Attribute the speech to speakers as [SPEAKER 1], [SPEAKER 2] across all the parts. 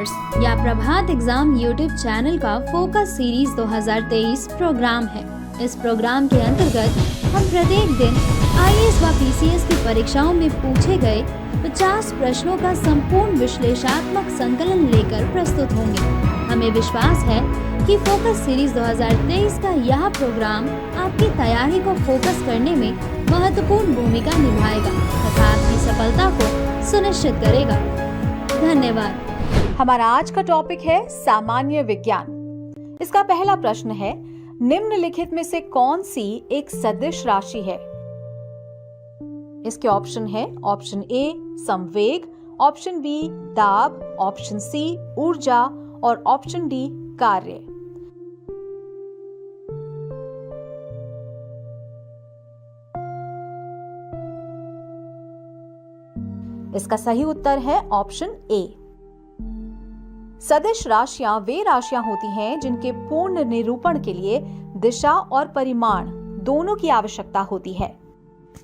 [SPEAKER 1] Viewers, यह प्रभात exam YouTube channel का focus series 2023 programme है। इस प्रोग्राम के अंतर्गत हम प्रत्येक दिन आईएएस व पीसीएस की परीक्षाओं में पूछे गए 50 प्रश्नों का संपूर्ण विश्लेषणात्मक संकलन लेकर प्रस्तुत होंगे। हमें विश्वास है कि फोकस सीरीज 2023 का यह प्रोग्राम आपकी तैयारी को फोकस करने में महत्वपूर्ण भूमिका निभाएगा तथा आपकी सफलता को सुनिश्चित करेगा। धन्यवाद।
[SPEAKER 2] हमारा आज का टॉपिक है सामान्य विज्ञान। इसका पहला प्रश्न है, निम्नलिखित में से कौन सी एक सदिश राशि है? इसके ऑप्शन है ऑप्शन ए संवेग, ऑप्शन बी दाब, ऑप्शन सी ऊर्जा और ऑप्शन डी कार्य। इसका सही उत्तर है ऑप्शन ए। सदिश राशियां वे राशियां होती हैं जिनके पूर्ण निरूपण के लिए दिशा और परिमाण दोनों की आवश्यकता होती है।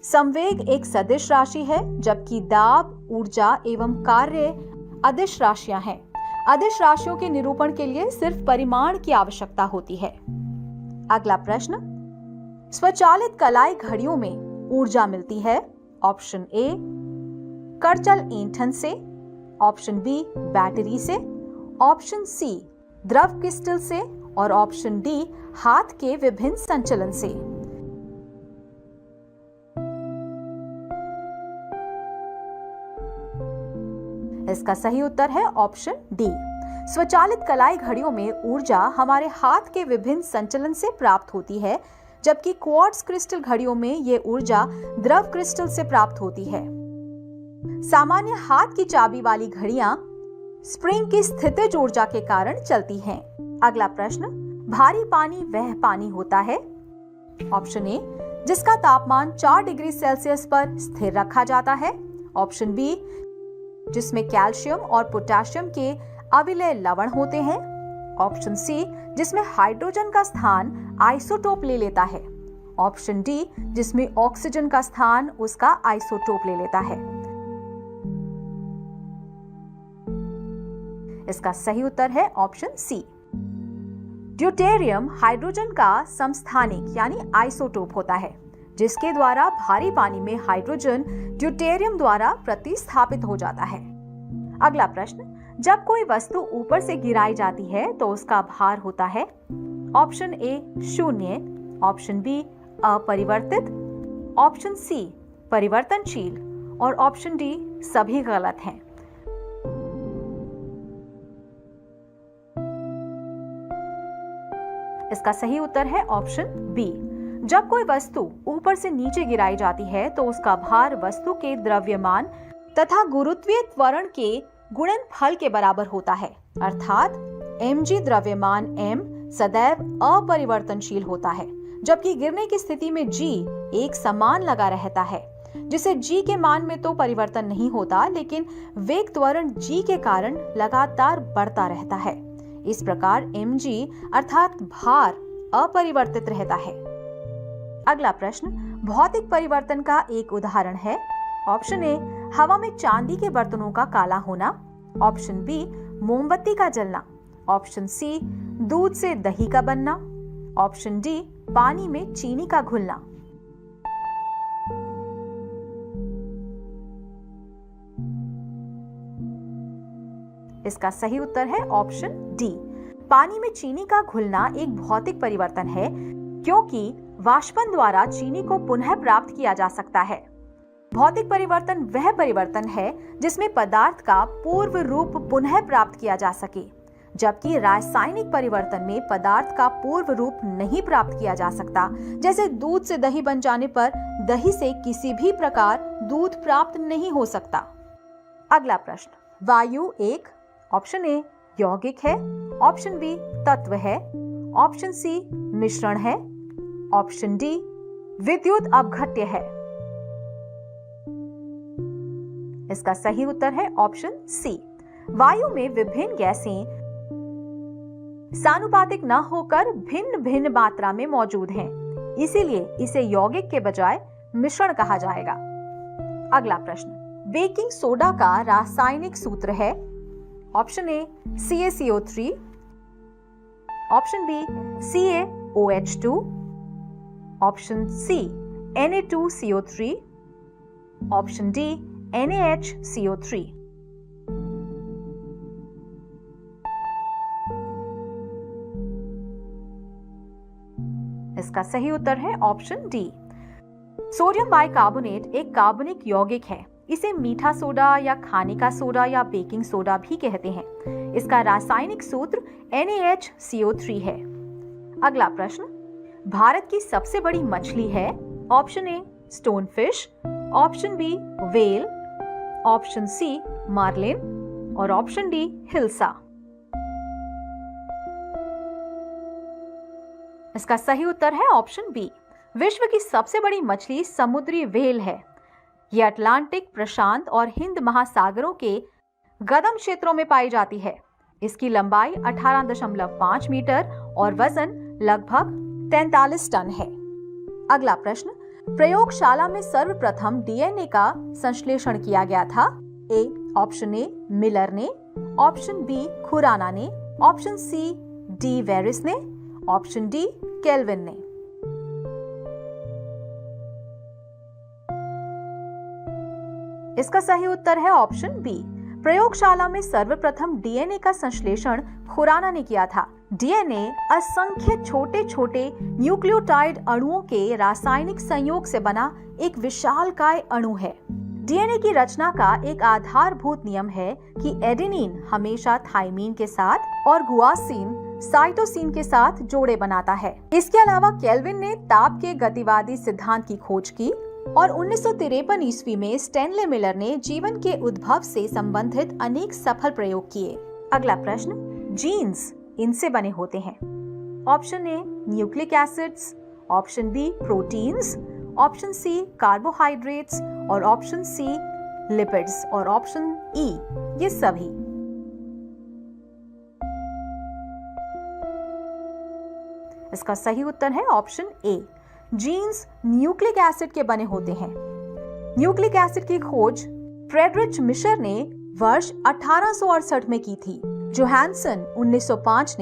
[SPEAKER 2] संवेग एक सदिश राशि है, जबकि दाब, ऊर्जा एवं कार्य अदिश राशियां हैं। अदिश राशियों के निरूपण के लिए सिर्फ परिमाण की आवश्यकता होती है। अगला प्रश्न, स्वचालित कलाई घड़ियों में ऊर्जा मिलती है। ऑप्शन ए करचल ईंधन से, ऑप्शन बी बैटरी से, ऑप्शन सी द्रव क्रिस्टल से और ऑप्शन डी हाथ के विभिन्न संचलन से। इसका सही उत्तर है ऑप्शन डी। स्वचालित कलाई घड़ियों में ऊर्जा हमारे हाथ के विभिन्न संचलन से प्राप्त होती है, जबकि क्वार्ट्ज क्रिस्टल घड़ियों में ये ऊर्जा द्रव क्रिस्टल से प्राप्त होती है। सामान्य हाथ की चाबी वाली घड़ियां स्प्रिंग की स्थितिज ऊर्जा के कारण चलती हैं। अगला प्रश्न, भारी पानी वह पानी होता है। ऑप्शन ए जिसका तापमान 4 डिग्री सेल्सियस पर स्थिर रखा जाता है। ऑप्शन बी जिसमें कैल्शियम और पोटेशियम के अविलेय लवण होते हैं। ऑप्शन सी जिसमें हाइड्रोजन का स्थान आइसोटोप ले लेता है। ऑप्शन डी जिसमें ऑक्सीजन का स्थान उसका आइसोटोप ले लेता है। इसका सही उत्तर है ऑप्शन सी। ड्यूटेरियम हाइड्रोजन का समस्थानिक यानी आइसोटोप होता है, जिसके द्वारा भारी पानी में हाइड्रोजन ड्यूटेरियम द्वारा प्रतिस्थापित हो जाता है। अगला प्रश्न, जब कोई वस्तु ऊपर से गिराई जाती है तो उसका भार होता है। ऑप्शन ए 0, ऑप्शन बी अपरिवर्तित, ऑप्शन सी परिवर्तनशील और ऑप्शन डी सभी गलत हैं। इसका सही उत्तर है ऑप्शन बी। जब कोई वस्तु ऊपर से नीचे गिराई जाती है तो उसका भार वस्तु के द्रव्यमान तथा गुरुत्वीय त्वरण के गुणनफल के बराबर होता है, अर्थात mg द्रव्यमान m सदैव अपरिवर्तनशील होता है, जबकि गिरने की स्थिति में g एक समान लगा रहता है, जिसे g के मान में तो परिवर्तन नहीं होता, लेकिन वेग त्वरण g के कारण लगातार बढ़ता रहता है। इस प्रकार mg अर्थात भार अपरिवर्तित रहता है। अगला प्रश्न, भौतिक परिवर्तन का एक उदाहरण है। ऑप्शन ए हवा में चांदी के बर्तनों का काला होना, ऑप्शन बी मोमबत्ती का जलना, ऑप्शन सी दूध से दही का बनना, ऑप्शन डी पानी में चीनी का घुलना। इसका सही उत्तर है ऑप्शन डी। पानी में चीनी का घुलना एक भौतिक परिवर्तन है, क्योंकि वाष्पन द्वारा चीनी को पुनः प्राप्त किया जा सकता है। भौतिक परिवर्तन वह परिवर्तन है जिसमें पदार्थ का पूर्व रूप पुनः प्राप्त किया जा सके, जबकि रासायनिक परिवर्तन में पदार्थ का पूर्व रूप नहीं प्राप्त किया जा सकता। जैसे दूध से दही बन जाने पर दही से किसी भी प्रकार दूध प्राप्त नहीं हो सकता। अगला प्रश्न, वायु एक ऑप्शन ए यौगिक है, ऑप्शन बी तत्व है, ऑप्शन सी मिश्रण है, ऑप्शन डी विद्युत अपघट्य है। इसका सही उत्तर है ऑप्शन सी। वायु में विभिन्न गैसें सानुपातिक न होकर भिन्न भिन्न मात्रा में मौजूद हैं, इसीलिए इसे यौगिक के बजाय मिश्रण कहा जाएगा। अगला प्रश्न, बेकिंग सोडा का रासायनिक सूत्र है option A CaCO3, option B CaOH2, option C Na2CO3, option D NaHCO3। इसका सही उत्तर है ऑप्शन डी। सोडियम बाइकार्बोनेट एक कार्बनिक यौगिक है। इसे मीठा सोडा या खाने का सोडा या बेकिंग सोडा भी कहते हैं। इसका रासायनिक सूत्र NaHCO3 है। अगला प्रश्न, भारत की सबसे बड़ी मछली है? Option A stonefish, option B whale, option C marlin और ऑप्शन डी हिल्सा। इसका सही उत्तर है ऑप्शन बी। विश्व की सबसे बड़ी मछली समुद्री व्हेल है। यह अटलांटिक, प्रशांत और हिंद महासागरों के गदम क्षेत्रों में पाई जाती है। इसकी लंबाई 18.5 मीटर और वजन लगभग 43 टन है। अगला प्रश्न, प्रयोगशाला में सर्वप्रथम डीएनए का संश्लेषण किया गया था? ए ऑप्शन ए मिलर ने, ऑप्शन बी खुराना ने, ऑप्शन सी डी वेरिस ने, ऑप्शन डी केल्विन ने। इसका सही उत्तर है ऑप्शन बी। प्रयोगशाला में सर्वप्रथम डीएनए का संश्लेषण खुराना ने किया था। डीएनए असंख्य छोटे छोटे न्यूक्लियोटाइड अणुओं के रासायनिक संयोग से बना एक विशालकाय अणु है। डीएनए की रचना का एक आधारभूत नियम है कि एडेनिन हमेशा थाइमीन के साथ और गुआनिन साइटोसिन के साथ जोड़े बनाता है। इसके अलावा केल्विन ने ताप के गतिवादी सिद्धांत की खोज की और 1953 ईस्वी में स्टैनले मिलर ने जीवन के उद्भव से संबंधित अनेक सफल प्रयोग किए। अगला प्रश्न, जीन्स इनसे बने होते हैं? Option A nucleic acids, option B proteins, option C carbohydrates और ऑप्शन सी लिपिड्स और ऑप्शन ई ये सभी। इसका सही उत्तर है option A. Genes nucleic acid के बने होते हैं। न्यूक्लिक एसिड की खोज फ्रेडरिच मिशर ने वर्ष 1868 में की थी। जोहानसन 1905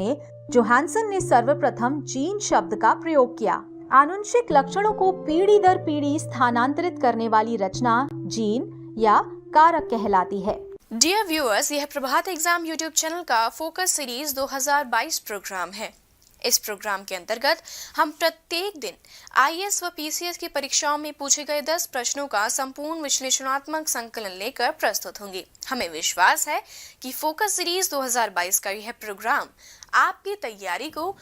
[SPEAKER 2] ने सर्वप्रथम जीन शब्द का प्रयोग किया। आनुवंशिक लक्षणों को पीढ़ी दर पीढ़ी स्थानांतरित करने वाली रचना जीन या कारक कहलाती है।
[SPEAKER 3] डियर व्यूअर्स, यह प्रभात एग्जाम यूट्यूब चैनल का फोकस सीरीज 2022 प्रोग्राम है। इस प्रोग्राम के अंतर्गत हम प्रत्येक दिन आईएएस व पीसीएस की परीक्षाओं में पूछे गए 10 प्रश्नों का संपूर्ण विश्लेषणात्मक संकलन लेकर प्रस्तुत होंगे। हमें विश्वास है कि फोकस सीरीज 2022 का यह प्रोग्राम आपकी तैयारी को